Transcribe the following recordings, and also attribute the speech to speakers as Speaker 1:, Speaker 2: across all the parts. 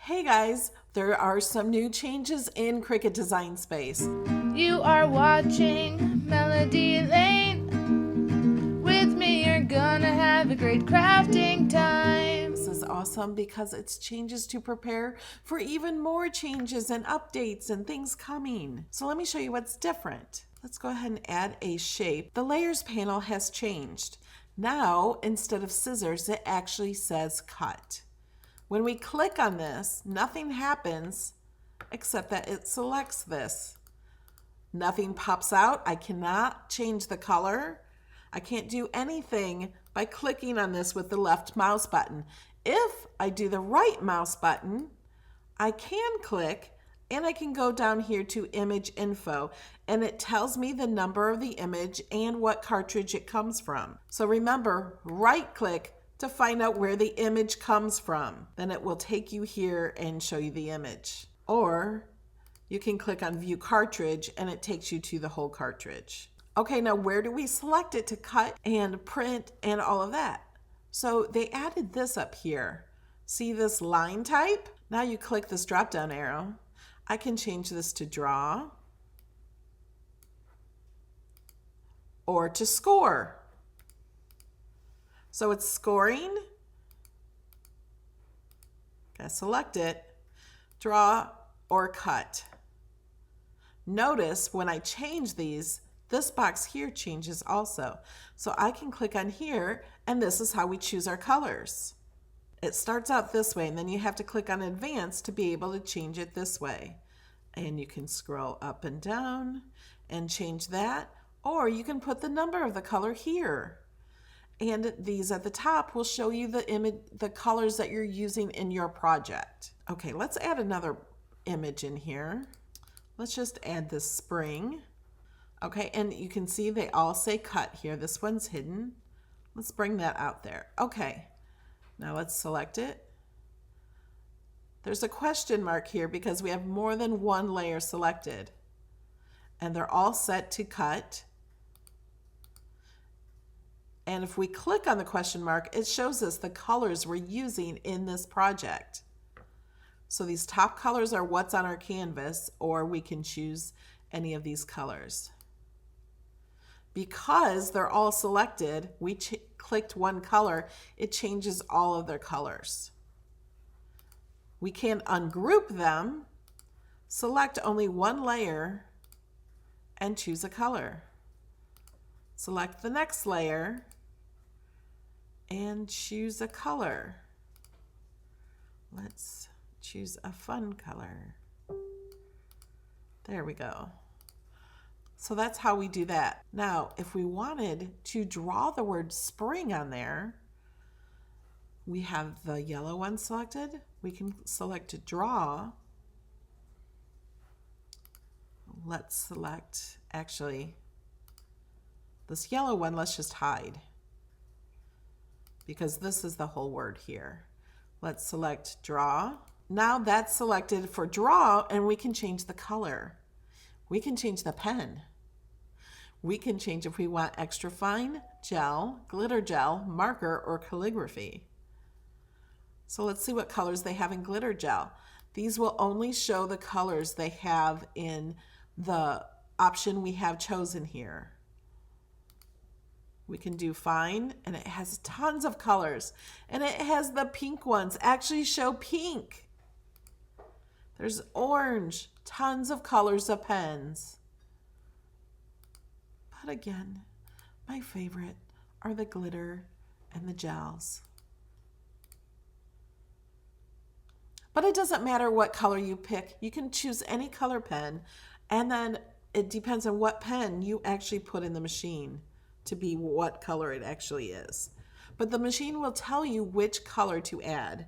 Speaker 1: Hey guys, there are some new changes in Cricut Design Space.
Speaker 2: You are watching Melody Lane. With me, you're gonna have a great crafting time.
Speaker 1: This is awesome because it's changes to prepare for even more changes and updates and things coming. So let me show you what's different. Let's go ahead and add a shape. The layers panel has changed. Now, instead of scissors, it actually says cut. When we click on this, nothing happens except that it selects this. Nothing pops out. I cannot change the color. I can't do anything by clicking on this with the left mouse button. If I do the right mouse button, I can click and I can go down here to image info and it tells me the number of the image and what cartridge it comes from. So remember, right click to find out where the image comes from. Then it will take you here and show you the image. Or you can click on view cartridge and it takes you to the whole cartridge. Okay, now where do we select it to cut and print and all of that? So they added this up here. See this line type? Now you click this drop down arrow. I can change this to draw or to score. So it's scoring. Gotta select it, draw or cut. Notice when I change these, this box here changes also. So I can click on here and this is how we choose our colors. It starts out this way and then you have to click on advanced to be able to change it this way. And you can scroll up and down and change that, or you can put the number of the color here. And these at the top will show you the colors that you're using in your project. Okay, let's add another image in here. Let's just add this spring. Okay, and you can see they all say cut here. This one's hidden. Let's bring that out there. Okay, now let's select it. There's a question mark here because we have more than one layer selected. And they're all set to cut. And if we click on the question mark, it shows us the colors we're using in this project. So these top colors are what's on our canvas, or we can choose any of these colors. Because they're all selected, we clicked one color, it changes all of their colors. We can ungroup them, select only one layer, and choose a color. Select the next layer and choose a color. Let's choose a fun color. There we go. So that's how we do that. Now, if we wanted to draw the word spring on there, we have the yellow one selected. We can select draw. Let's select, actually, this yellow one, let's just hide because this is the whole word here. Let's select draw. Now that's selected for draw and we can change the color. We can change the pen. We can change if we want extra fine, gel, glitter gel, marker, or calligraphy. So let's see what colors they have in glitter gel. These will only show the colors they have in the option we have chosen here. We can do fine, and it has tons of colors, and it has the pink ones actually show pink. There's orange, tons of colors of pens. But again, my favorite are the glitter and the gels. But it doesn't matter what color you pick. You can choose any color pen, and then it depends on what pen you actually put in the machine to be what color it actually is. But the machine will tell you which color to add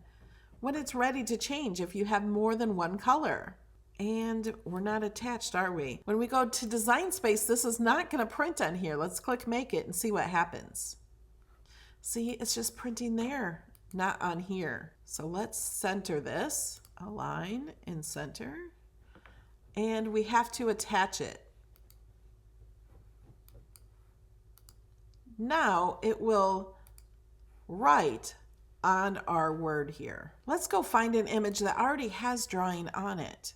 Speaker 1: when it's ready to change if you have more than one color. And we're not attached, are we? When we go to Design Space, this is not going to print on here. Let's click Make It and see what happens. See, it's just printing there, not on here. So let's center this, align and center, and we have to attach it. Now it will write on our word here. Let's go find an image that already has drawing on it.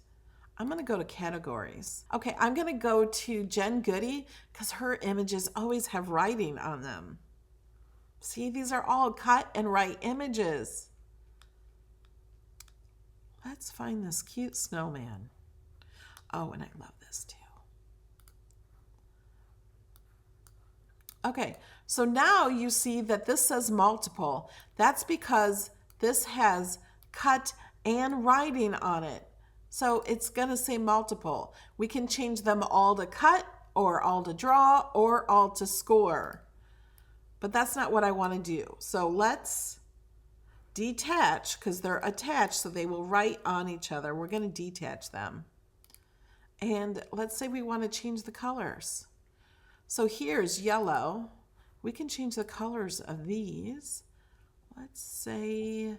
Speaker 1: I'm going to go to categories. Okay, I'm going to go to Jen Goody because her images always have writing on them. See, these are all cut and write images. Let's find this cute snowman. Oh, and I love this too. Okay, so now you see that this says multiple. That's because this has cut and writing on it. So it's going to say multiple. We can change them all to cut or all to draw or all to score. But that's not what I want to do. So let's detach because they're attached so they will write on each other. We're going to detach them. And let's say we want to change the colors. So here's yellow. We can change the colors of these. Let's say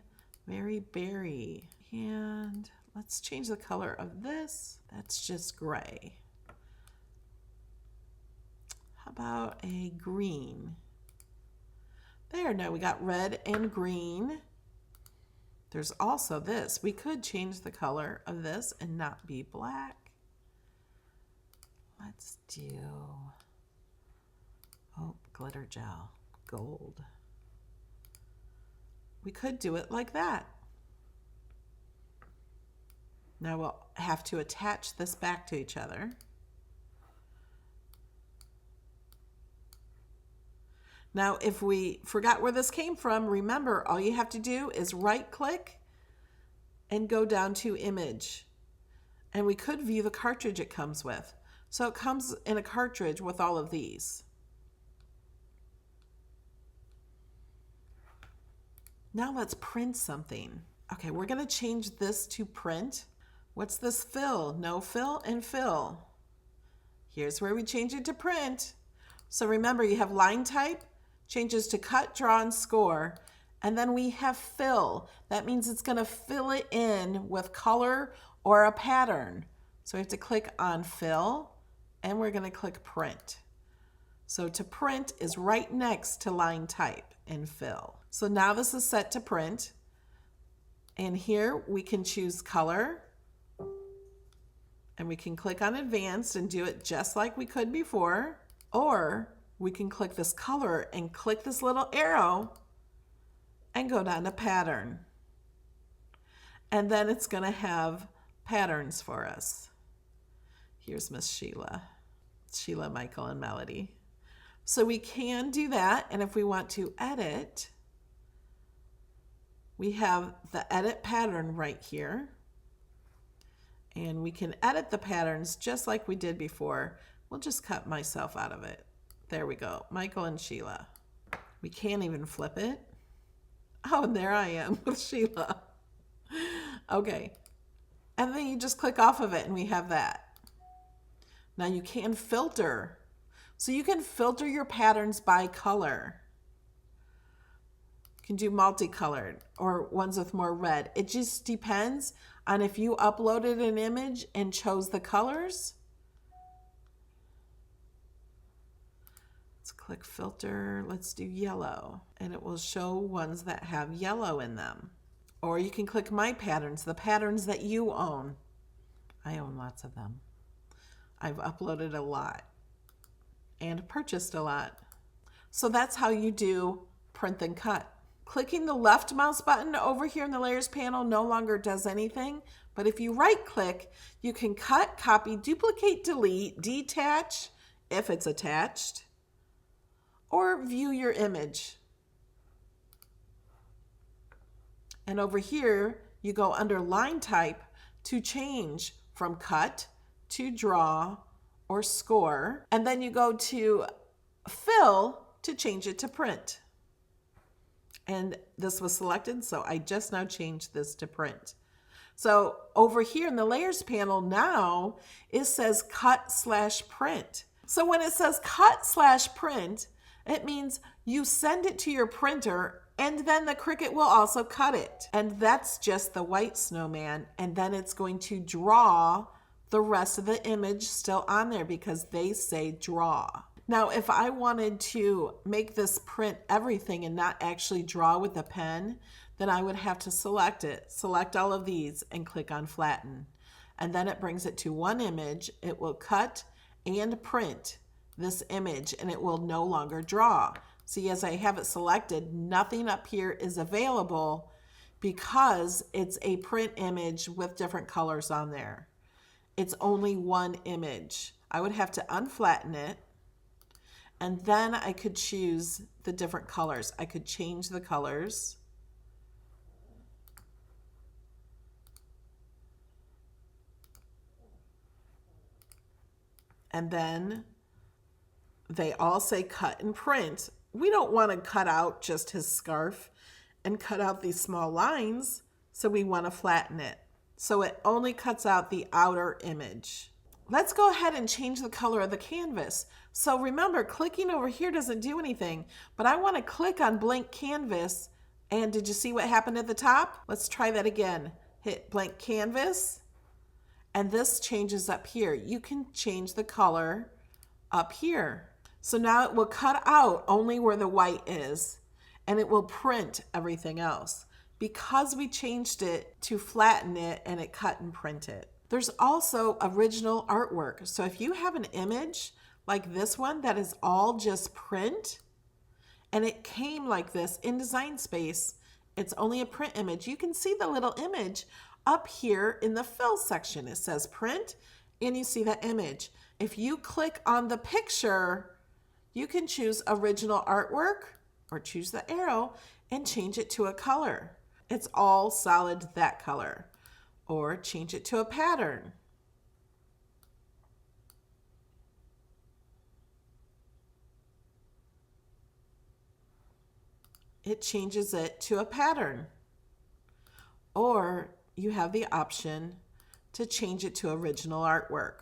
Speaker 1: Mary Berry. And let's change the color of this. That's just gray. How about a green? There, now we got red and green. There's also this. We could change the color of this and not be black. Let's do, oh, glitter gel, gold. We could do it like that. Now we'll have to attach this back to each other. Now, if we forgot where this came from, remember, all you have to do is right-click and go down to Image. And we could view the cartridge it comes with. So it comes in a cartridge with all of these. Now let's print something. Okay, we're going to change this to print. What's this fill? No fill and fill. Here's where we change it to print. So remember, you have line type, changes to cut, draw, and score. And then we have fill. That means it's going to fill it in with color or a pattern. So we have to click on fill and we're going to click print. So to print is right next to line type and fill. So now this is set to print. And here we can choose color. And we can click on advanced and do it just like we could before. Or we can click this color and click this little arrow and go down to pattern. And then it's going to have patterns for us. Here's Miss Sheila, Michael, and Melody. So we can do that. And if we want to edit, we have the edit pattern right here. And we can edit the patterns just like we did before. We'll just cut myself out of it. There we go, Michael and Sheila. We can't even flip it. Oh, and there I am with Sheila. Okay, and then you just click off of it and we have that. Now you can filter. So you can filter your patterns by color. You can do multicolored or ones with more red. It just depends on if you uploaded an image and chose the colors. Let's click filter. Let's do yellow. And it will show ones that have yellow in them. Or you can click my patterns, the patterns that you own. I own lots of them. I've uploaded a lot and purchased a lot. So that's how you do print and cut. Clicking the left mouse button over here in the layers panel no longer does anything, but if you right click, you can cut, copy, duplicate, delete, detach if it's attached, or view your image. And over here, you go under line type to change from cut to draw or score. And then you go to fill to change it to print. And this was selected, so I just now changed this to print. So over here in the layers panel now, it says cut/print. So when it says cut/print, it means you send it to your printer and then the Cricut will also cut it. And that's just the white snowman. And then it's going to draw the rest of the image still on there because they say draw. Now, if I wanted to make this print everything and not actually draw with the pen, then I would have to select it, select all of these and click on flatten. And then it brings it to one image. It will cut and print this image and it will no longer draw. See, as I have it selected, nothing up here is available because it's a print image with different colors on there. It's only one image. I would have to unflatten it, and then I could choose the different colors. I could change the colors. And then they all say cut and print. We don't want to cut out just his scarf and cut out these small lines, so we want to flatten it. So it only cuts out the outer image. Let's go ahead and change the color of the canvas. So remember, clicking over here doesn't do anything, but I want to click on blank canvas. And did you see what happened at the top? Let's try that again. Hit blank canvas, and this changes up here. You can change the color up here. So now it will cut out only where the white is, and it will print everything else because we changed it to flatten it and it cut and print it. There's also original artwork. So if you have an image like this one that is all just print, and it came like this in Design Space, it's only a print image. You can see the little image up here in the fill section. It says print, and you see that image. If you click on the picture, you can choose original artwork or choose the arrow and change it to a color. It's all solid that color. Or change it to a pattern. It changes it to a pattern. Or you have the option to change it to original artwork.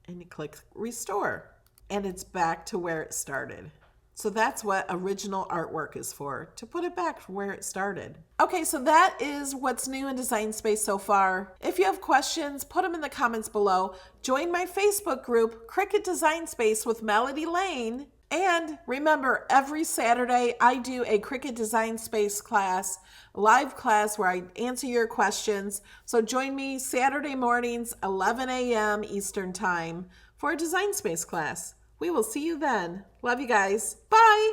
Speaker 1: And you click restore, and it's back to where it started. So that's what original artwork is for, to put it back where it started. Okay, so that is what's new in Design Space so far. If you have questions, put them in the comments below. Join my Facebook group, Cricut Design Space with Melody Lane. And remember, every Saturday I do a Cricut Design Space class, live class where I answer your questions. So join me Saturday mornings, 11 a.m. Eastern Time for a Design Space class. We will see you then. Love you guys. Bye.